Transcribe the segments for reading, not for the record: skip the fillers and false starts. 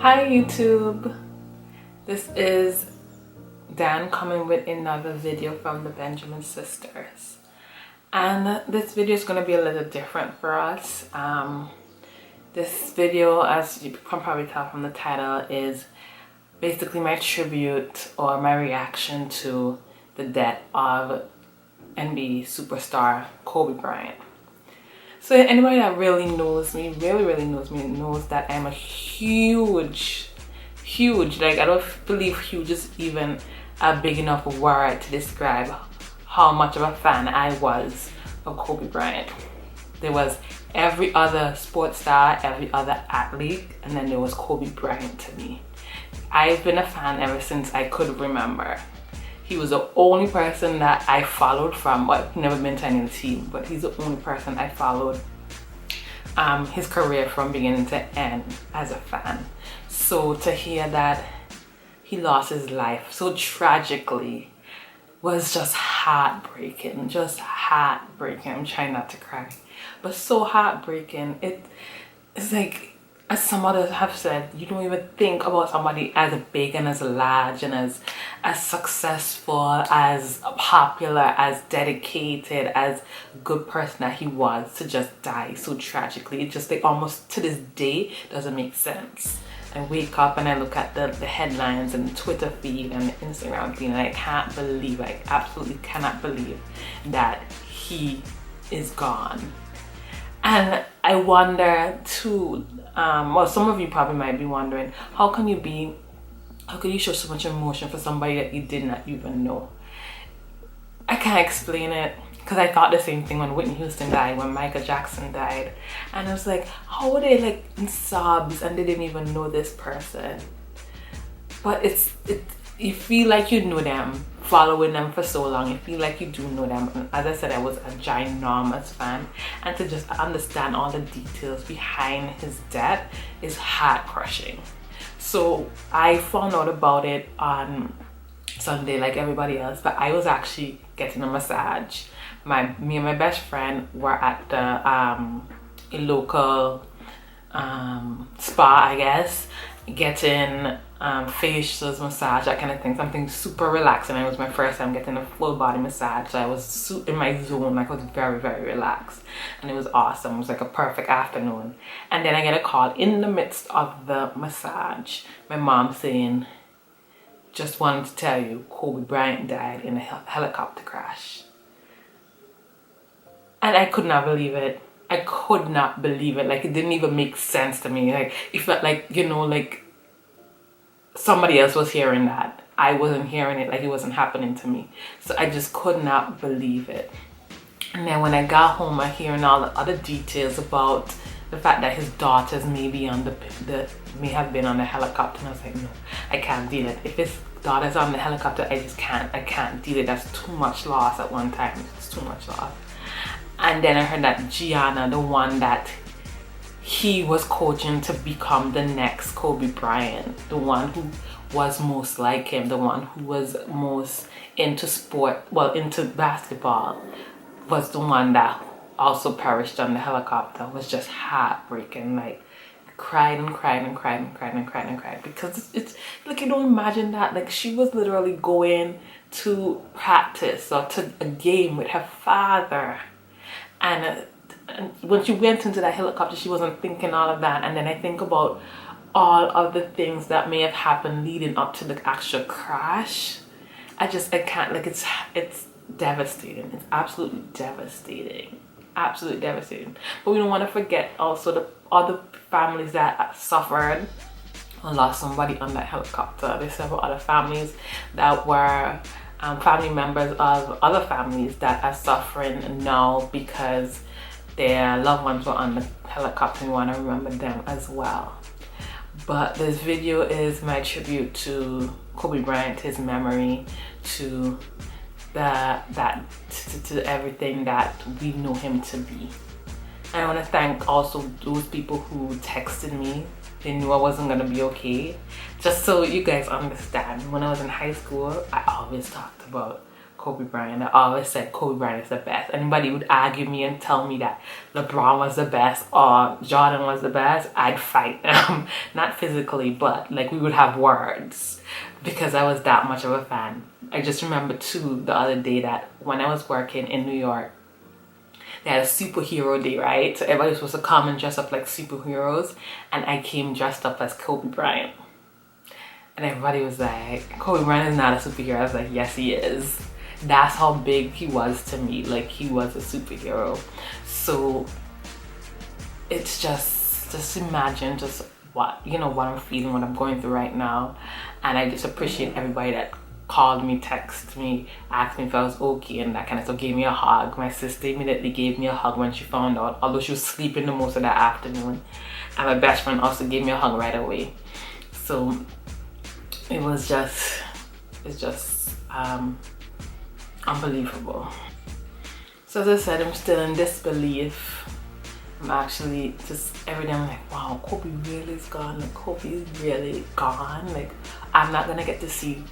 Hi YouTube, this is Dan coming with another video from the Benjamin sisters, and this video is going to be a little different for us. This video, as you can probably tell from the title, is basically my tribute or my reaction to the death of NBA superstar Kobe Bryant. So anybody that really knows me, really knows me, knows that I'm a huge, like I don't believe huge is even a big enough word to describe how much of a fan I was of Kobe Bryant. There was every other sports star, every other athlete, and then there was Kobe Bryant to me. I've been a fan ever since I could remember. He was the only person that I followed from, well, I've never been to any team, but he's the only person I followed his career from beginning to end as a fan. So to hear that he lost his life so tragically was just heartbreaking, I'm trying not to cry, but so heartbreaking. It's like, as some others have said, you don't even think about somebody as big and as large and as successful, as popular, as dedicated, as good person that he was, to just die so tragically. It just, like, almost to this day doesn't make sense. I wake up and I look at the headlines and the Twitter feed and the Instagram feed, and I can't believe, I absolutely cannot believe that he is gone. And I wonder too, well, some of you probably might be wondering, how can you show so much emotion for somebody that you did not even know? I can't explain it, because I thought the same thing when Whitney Houston died, when Michael Jackson died, and I was like, how were they like in sobs and they didn't even know this person? But you feel like you know them, following them for so long, you feel like you do know them. And as I said, I was a ginormous fan, and to just understand all the details behind his death is heart crushing. So I found out about it on Sunday like everybody else, but I was actually getting a massage. Me and my best friend were at the a local spa, I guess, getting facials, massage, that kind of thing, something super relaxing. It was my first time getting a full body massage, so I was in my zone, like I was very relaxed, and it was awesome. It was like a perfect afternoon. And then I get a call in the midst of the massage, my mom saying, just wanted to tell you Kobe Bryant died in a helicopter crash. And I could not believe it. I could not believe it. Like, it didn't even make sense to me. Like, it felt like, you know, like somebody else was hearing that. I wasn't hearing it, like it wasn't happening to me. So I just could not believe it. And then when I got home, I hearing all the other details about the fact that his daughters may have been on the helicopter, and I was like, no, I can't deal it. If his daughter's on the helicopter, I can't deal it. That's too much loss at one time. It's too much loss. And then I heard that Gianna, the one that he was coaching to become the next Kobe Bryant, the one who was most like him, the one who was most into sport, well, into basketball, was the one that also perished on the helicopter. It was just heartbreaking. Like, cried because it's like, you don't imagine that. Like, she was literally going to practice or to a game with her father, and when she went into that helicopter, she wasn't thinking all of that. And then I think about all of the things that may have happened leading up to the actual crash. I can't, like, it's devastating. It's absolutely devastating. Absolutely devastating. But we don't want to forget also the other families that suffered and lost somebody on that helicopter. There's several other families that were family members of other families that are suffering now because their loved ones were on the helicopter. We want to remember them as well. But this video is my tribute to Kobe Bryant, his memory, to to everything that we know him to be. I want to thank also those people who texted me. They knew I wasn't gonna be okay. Just so you guys understand, when I was in high school, I always talked about Kobe Bryant. I always said Kobe Bryant is the best. Anybody would argue me and tell me that LeBron was the best or Jordan was the best, I'd fight them. Not physically, but like we would have words because I was that much of a fan. I just remember too the other day that when I was working in New York, they had a superhero day, right? So everybody was supposed to come and dress up like superheroes, and I came dressed up as Kobe Bryant. And everybody was like, Kobe Bryant is not a superhero. I was like, yes, he is. That's how big he was to me. Like, he was a superhero. So it's just imagine just what, you know, what I'm feeling, what I'm going through right now. And I just appreciate everybody that called me, texted me, asked me if I was okay and that kind of stuff, gave me a hug. My sister immediately gave me a hug when she found out, although she was sleeping the most of that afternoon. And my best friend also gave me a hug right away. So it's just unbelievable. So as I said, I'm still in disbelief. I'm actually just every day I'm like, wow, Kobe really is gone. Like, Kobe is really gone. Like, I'm not gonna get to see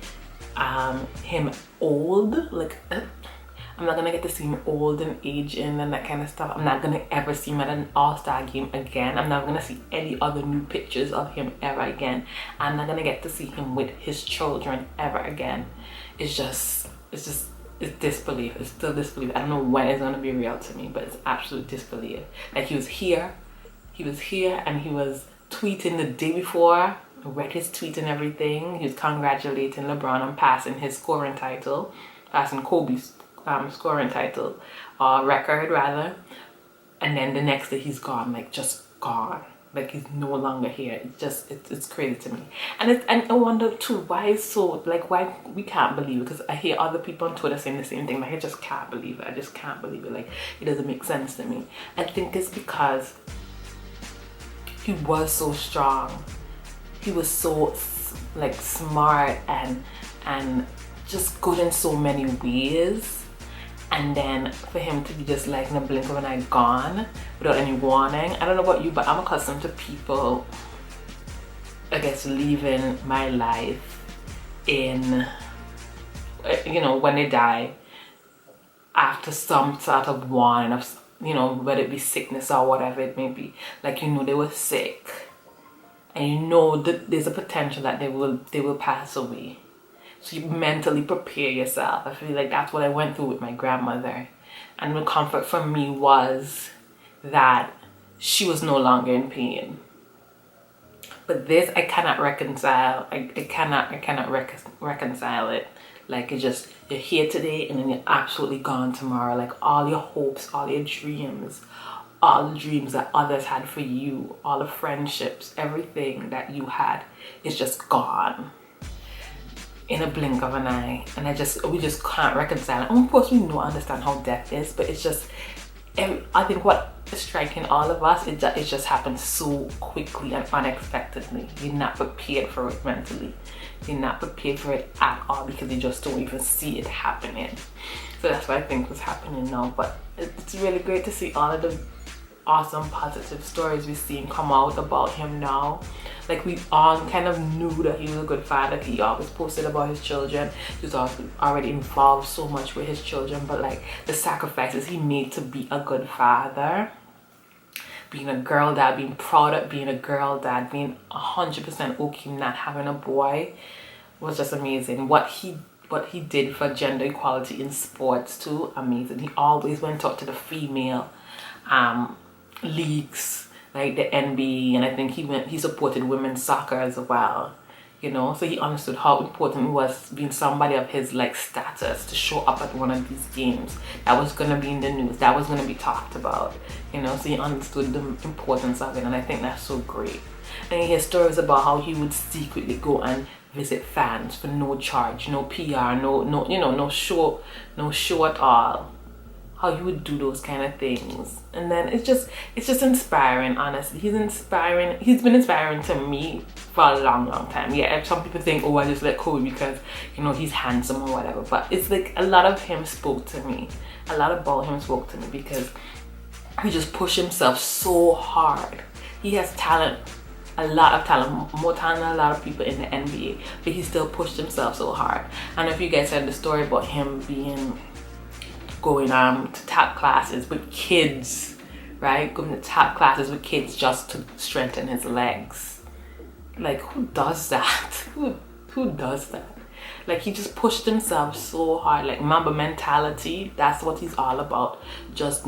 him old. Like, I'm not gonna get to see him old and aging and that kind of stuff. I'm not gonna ever see him at an all-star game again. I'm not gonna see any other new pictures of him ever again. I'm not gonna get to see him with his children ever again. It's disbelief. It's still disbelief. I don't know when it's gonna be real to me, but it's absolute disbelief. Like, he was here and he was tweeting the day before. I read his tweet and everything. He was congratulating LeBron on passing his scoring title, passing Kobe's scoring title, record rather. And then the next day he's gone, like just gone. Like, he's no longer here. It's crazy to me. And I wonder too, why we can't believe it, because I hear other people on Twitter saying the same thing. Like, I just can't believe it. I just can't believe it. Like, it doesn't make sense to me. I think it's because he was so strong. He was so like smart and just good in so many ways. And then for him to be just like in a blink of an eye gone without any warning. I don't know about you, but I'm accustomed to people, I guess, leaving my life in, you know, when they die after some sort of warning of, you know, whether it be sickness or whatever it may be. Like, you know, they were sick and you know that there's a potential that they will pass away. So you mentally prepare yourself. I feel like that's what I went through with my grandmother. And the comfort for me was that she was no longer in pain. But this, I cannot reconcile. I cannot reconcile it. Like, it's just, you're here today and then you're absolutely gone tomorrow. Like, all your hopes, all your dreams, all the dreams that others had for you, all the friendships, everything that you had is just gone in a blink of an eye. And we just can't reconcile it. And of course we know, understand how death is, but it's just, I think what is striking all of us, it just happens so quickly and unexpectedly. You're not prepared for it mentally. You're not prepared for it at all because you just don't even see it happening. So that's what I think was happening now. But it's really great to see all of the awesome positive stories we've seen come out about him now. Like, we all kind of knew that he was a good father. He always posted about his children. He was already involved so much with his children, but like the sacrifices he made to be a good father, being a girl dad, being proud of being a girl dad, being 100% okay not having a boy, was just amazing. What he did for gender equality in sports too, amazing. He always went out to the female leagues like the NBA, and I think he supported women's soccer as well, you know. So he understood how important it was being somebody of his like status to show up at one of these games. That was gonna be in the news, that was gonna be talked about, you know. So he understood the importance of it, and I think that's so great. And you hear stories about how he would secretly go and visit fans for no charge, no PR, no you know, no show at all. How he would do those kind of things. And then it's just inspiring, honestly. He's been inspiring to me for a long time. Yeah, some people think, oh, I just let Kobe because, you know, he's handsome or whatever, but it's like a lot of him spoke to me. A lot about him spoke to me because he just pushed himself so hard. He has talent a lot of talent, more talent than a lot of people in the NBA, but he still pushed himself so hard. I don't know if you guys heard the story about him going to tap classes with kids, right? Going to tap classes with kids just to strengthen his legs. Like, who does that? Who does that? Like, he just pushed himself so hard. Like, Mamba mentality, that's what he's all about. Just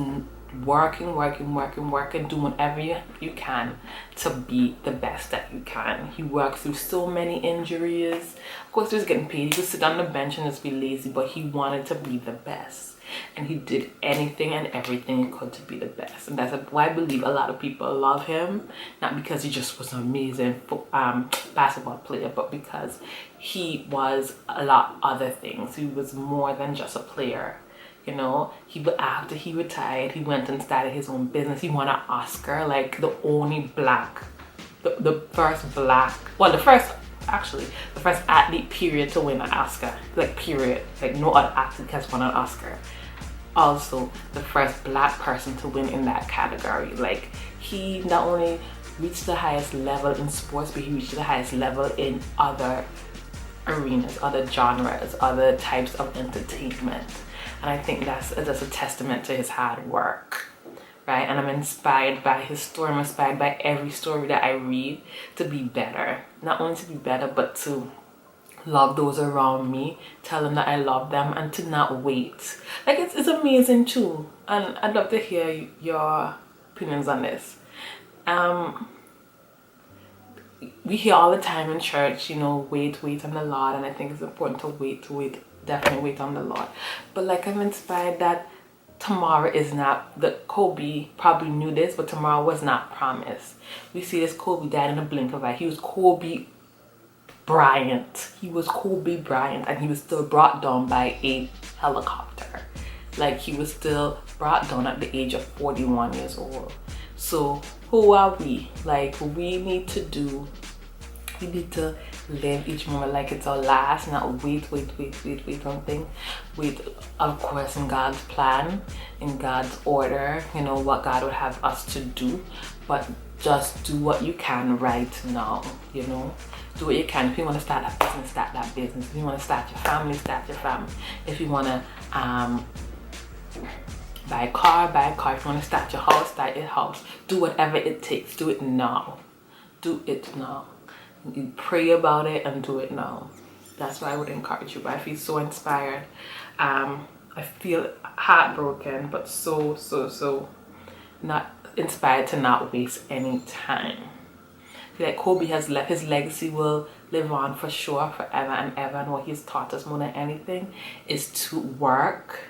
working, doing whatever you can to be the best that you can. He worked through so many injuries. Of course, he was getting paid. He could sit on the bench and just be lazy, but he wanted to be the best. And he did anything and everything he could to be the best. And that's why I believe a lot of people love him. Not because he just was an amazing basketball player, but because he was a lot other things. He was more than just a player. You know, after he retired, he went and started his own business. He won an Oscar, like the only black, the first athlete period to win an Oscar, like period. Like no other athlete has won an Oscar. Also the first black person to win in that category. Like, he not only reached the highest level in sports, but he reached the highest level in other arenas, other genres, other types of entertainment. And I think that's a testament to his hard work, right? And I'm inspired by his story. I'm inspired by every story that I read to be better. Not only to be better, but to love those around me, tell them that I love them, and to not wait. Like, it's amazing too. And I'd love to hear your opinions on this. We hear all the time in church, you know, wait on the Lord. And I think it's important to wait, definitely wait on the Lord. But like, I'm inspired that tomorrow is not, that Kobe probably knew this, but tomorrow was not promised. We see this Kobe died in a blink of an eye. He was Kobe Bryant. He was Kobe Bryant, and he was still brought down by a helicopter. Like, he was still brought down at the age of 41 years old. So who are we? Like, we need to live each moment like it's our last, not wait on things. Wait, of course, in God's plan, in God's order, you know, what God would have us to do, but just do what you can right now, you know. Do what you can. If you want to start that business, start that business. If you want to start your family, start your family. If you want to buy a car, buy a car. If you want to start your house, start your house. Do whatever it takes. Do it now. Do it now. You pray about it and do it now. That's why I would encourage you. But I feel so inspired. I feel heartbroken, but so not inspired to not waste any time. I feel like Kobe has left, his legacy will live on for sure, forever and ever. And what he's taught us more than anything is to work.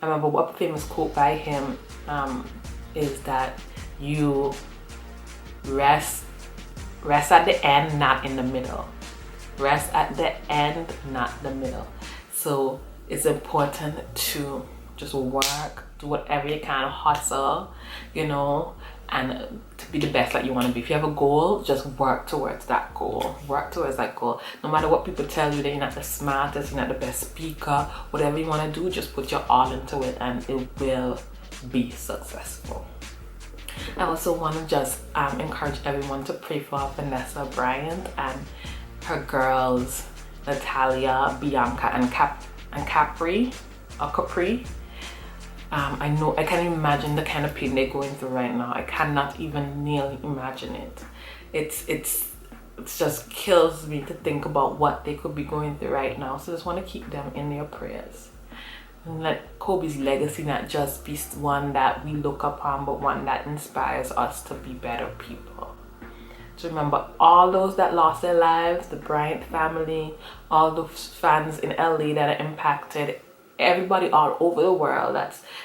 I remember what famous quote by him is that you rest at the end, not in the middle. Rest at the end, not the middle. So it's important to just work, do whatever you can, hustle, you know, and to be the best that you want to be. If you have a goal, just work towards that goal. Work towards that goal. No matter what people tell you that you're not the smartest, you're not the best speaker, whatever you want to do, just put your all into it and it will be successful. I also want to just encourage everyone to pray for Vanessa Bryant and her girls, Natalia, Bianka, and Capri. I know, I can't imagine the kind of pain they're going through right now. I cannot even nearly imagine it. It just kills me to think about what they could be going through right now. So I just want to keep them in your prayers. And let Kobe's legacy not just be one that we look upon, but one that inspires us to be better people. So remember, all those that lost their lives, the Bryant family, all those fans in LA that are impacted, everybody all over the world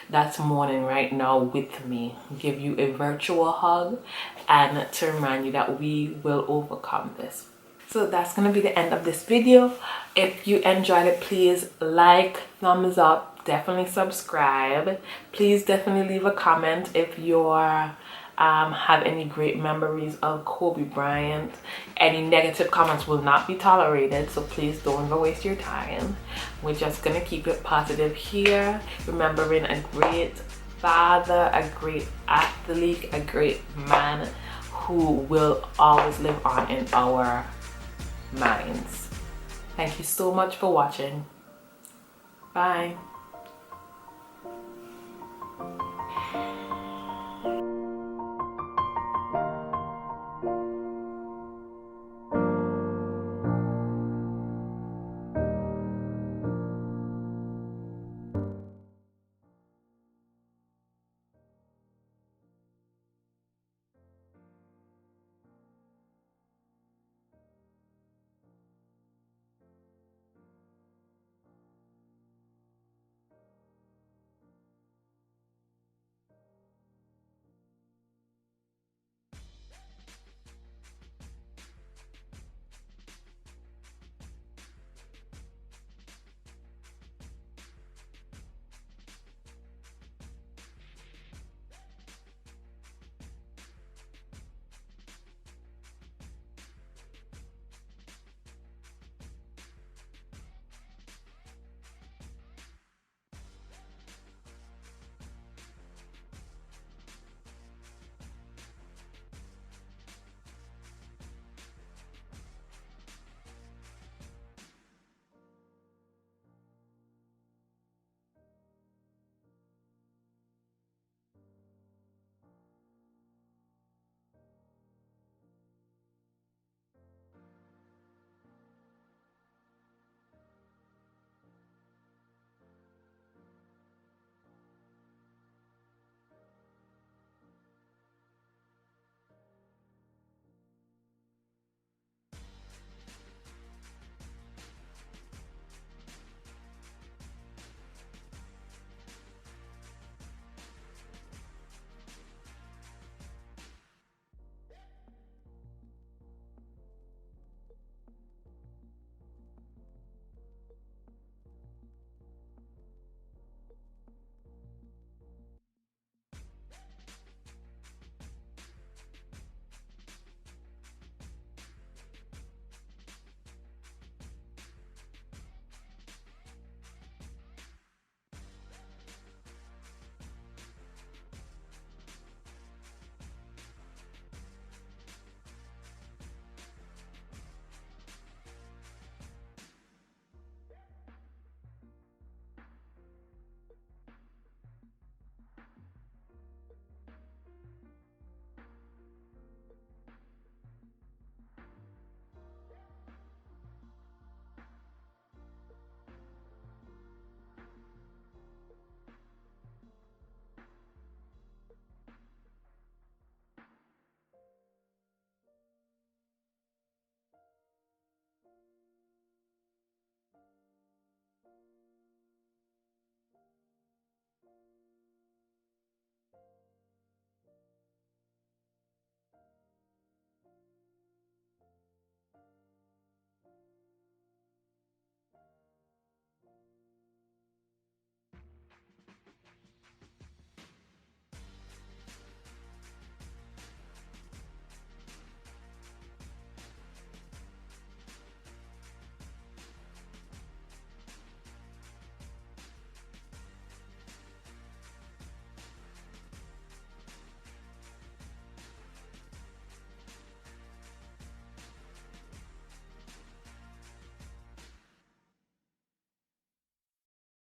that's mourning right now with me, give you a virtual hug and to remind you that we will overcome this. So that's gonna be the end of this video. If you enjoyed it, please like, thumbs up, definitely subscribe. Please definitely leave a comment if you're have any great memories of Kobe Bryant. Any negative comments will not be tolerated, so please don't even waste your time. We're just gonna keep it positive here, remembering a great father, a great athlete, a great man who will always live on in our minds. Thank you so much for watching. Bye.